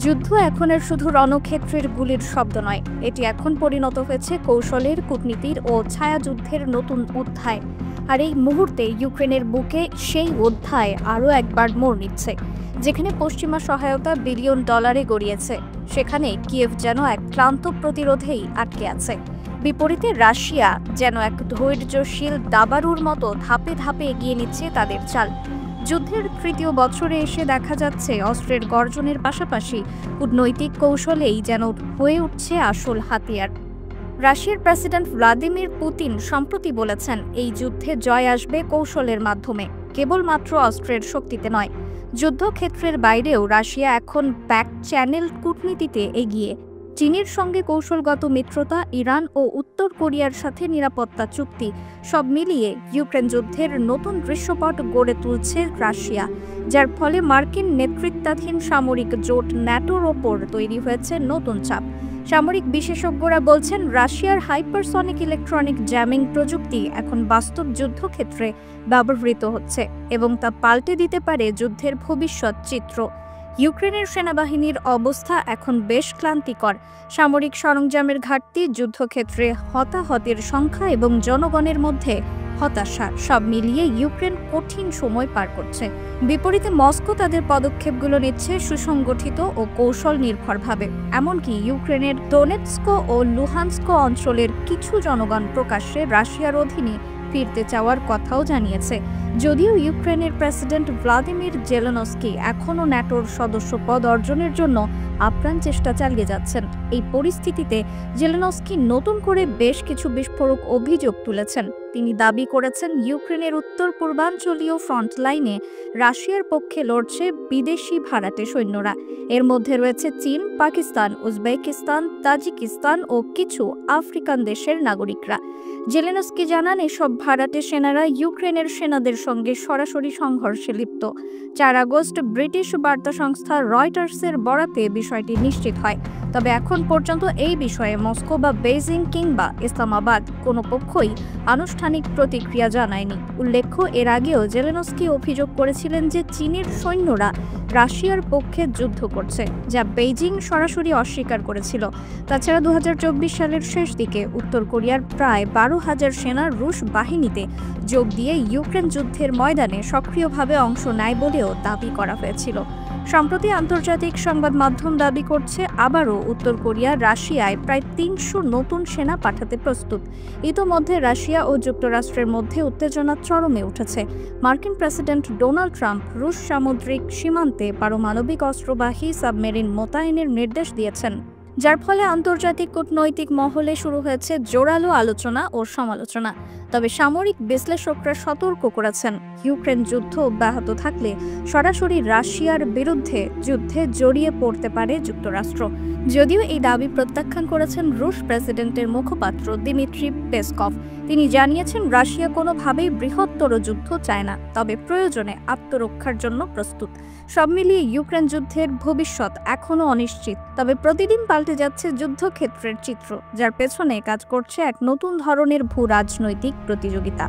যুদ্ধ এখন আর শুধু রণক্ষেত্রের গুলির শব্দ নয়, এটি এখন পরিণত হয়েছে কৌশলের, কূটনীতির ও ছায়াযুদ্ধের নতুন অধ্যায়। আর এই মুহূর্তে ইউক্রেনের বুকে সেই অধ্যায় আরও একবার মোড় নিচ্ছে। যেখানে পশ্চিমা সহায়তা বিলিয়ন ডলারে গড়িয়েছে, সেখানে কিয়েভ যেন এক ক্লান্ত প্রতিরোধেই আটকে আছে। বিপরীতে রাশিয়া যেন এক ধৈর্যশীল দাবারুর মতো ধাপে ধাপে এগিয়ে নিচ্ছে তাদের চাল। যুদ্ধের তৃতীয় বছরে এসে দেখা যাচ্ছে অস্ত্রের গর্জনের পাশাপাশি কূটনৈতিক কৌশলেই যেন হয়ে উঠছে আসল হাতিয়ার। রাশিয়ার প্রেসিডেন্ট ভ্লাদিমির পুতিন সম্প্রতি বলেছেন, এই যুদ্ধে জয় আসবে কৌশলের মাধ্যমে, কেবলমাত্র অস্ত্রের শক্তিতে নয়। যুদ্ধক্ষেত্রের বাইরেও রাশিয়া এখন ব্যাক চ্যানেল কূটনীতিতে এগিয়ে। চীনের সঙ্গে কৌশলগত মিত্রতা, ইরান ও উত্তর কোরিয়ার সাথে নিরাপত্তা চুক্তি, সব মিলিয়ে ইউক্রেন যুদ্ধের নতুন দৃশ্যপট গড়ে তুলছে রাশিয়া, যার ফলে মার্কিন নেতৃত্বাধীন সামরিক জোট ন্যাটোর ওপর তৈরি হয়েছে নতুন চাপ। সামরিক বিশেষজ্ঞরা বলছেন, রাশিয়ার হাইপারসনিক ইলেকট্রনিক জ্যামিং প্রযুক্তি এখন বাস্তব যুদ্ধক্ষেত্রে ব্যবহৃত হচ্ছে এবং তা পাল্টে দিতে পারে যুদ্ধের ভবিষ্যৎ চিত্র। ইউক্রেনের সেনাবাহিনীর অবস্থা এখন বেশ ক্লান্তিকর। সামরিক সরঞ্জামের ঘাটতি, যুদ্ধক্ষেত্রে হতাহতের সংখ্যা এবং জনগণের মধ্যে হতাশা, সব মিলিয়ে ইউক্রেন কঠিন সময় পার করছে। বিপরীতে মস্কো তাদের পদক্ষেপগুলো নিচ্ছে সুসংগঠিত ও কৌশল নির্ভরভাবে। এমনকি ইউক্রেনের দোনেৎস্ক ও লুহান্স্ক অঞ্চলের কিছু জনগণ প্রকাশ্যে রাশিয়ার অধীনে ফিরতে চাওয়ার কথাও জানিয়েছে। যদিও ইউক্রেনের প্রেসিডেন্ট ভ্লাদিমির জেলেনস্কি এখনও ন্যাটোর সদস্যপদ অর্জনের জন্য আপ্রাণ চেষ্টা চালিয়ে যাচ্ছেন। এই পরিস্থিতিতে জেলেনস্কি নতুন করে বেশ কিছু বিস্ফোরক অভিযোগ তুলেছেন। তিনি দাবি করেছেন, ইউক্রেনের উত্তর পূর্বাঞ্চলীয় ফ্রন্ট লাইনে রাশিয়ার পক্ষে লড়ছে বিদেশি ভাড়াটে সৈন্যরা। এর মধ্যে রয়েছে চীন, পাকিস্তান, উজবেকিস্তান, তাজিকিস্তান ও কিছু আফ্রিকান দেশের নাগরিকরা। জেলেনস্কি জানান, এসব ভাড়াটে সেনারা ইউক্রেনের সেনাদের সঙ্গে সরাসরি সংঘর্ষে লিপ্ত। 4 আগস্ট ব্রিটিশ বার্তা সংস্থা রয়টার্সের বরাতে বিষয়টি নিশ্চিত হয়। তবে এখন পর্যন্ত এই বিষয়ে মস্কো বা বেইজিং কিংবা ইসলামাবাদ কোনো পক্ষই আনুষ্ঠানিক প্রতিক্রিয়া জানায়নি। উল্লেখ্য, এর আগেও জেলেনস্কি অভিযোগ করেছিলেন যে চীনের সৈন্যরা রাশিয়ার পক্ষে যুদ্ধ করছে, যা বেইজিং সরাসরি অস্বীকার করেছিল। তাছাড়া 2024 সালের শেষ দিকে উত্তর কোরিয়ার প্রায় 12,000 সেনা রুশ বাহিনীতে যোগ দিয়ে ইউক্রেন যুদ্ধের ময়দানে সক্রিয়ভাবে অংশ নেয় বলেও দাবি করা হয়েছিল। সম্প্রতি আন্তর্জাতিক সংবাদ মাধ্যম দাবি করছে, আবারও উত্তর কোরিয়া রাশিয়ায় প্রায় 300 নতুন সেনা পাঠাতে প্রস্তুত। ইতোমধ্যে রাশিয়া ও যুক্তরাষ্ট্রের মধ্যে উত্তেজনা চরমে উঠেছে। মার্কিন প্রেসিডেন্ট ডোনাল্ড ট্রাম্প রুশ সামুদ্রিক সীমান্তে পারমাণবিক অস্ত্রবাহী সাবমেরিন মোতায়েনের নির্দেশ দিয়েছেন, যার ফলে আন্তর্জাতিক কূটনৈতিক মহলে শুরু হয়েছে জোরালো আলোচনা ও সমালোচনা। তবে সামরিক বিশ্লেষকরা সতর্ক করেছেন, ইউক্রেন যুদ্ধ অব্যাহত থাকলে সরাসরি রাশিয়ার বিরুদ্ধে যুদ্ধে জড়িয়ে পড়তে পারে যুক্তরাষ্ট্র। যদিও এই দাবি প্রত্যাখ্যান করেছেন রুশ প্রেসিডেন্টের মুখপাত্র দিমিত্রি পেসকভ। তিনি জানিয়েছেন, রাশিয়া কোনোভাবেই বৃহত্তর যুদ্ধ চায় না, তবে প্রয়োজনে আত্মরক্ষার জন্য প্রস্তুত। সব মিলিয়ে ইউক্রেন যুদ্ধের ভবিষ্যৎ এখনও অনিশ্চিত। তবে প্রতিদিন পাল্টে যাচ্ছে যুদ্ধক্ষেত্রের চিত্র, যার পেছনে কাজ করছে এক নতুন ধরনের ভূ রাজনৈতিক প্রতিযোগিতা।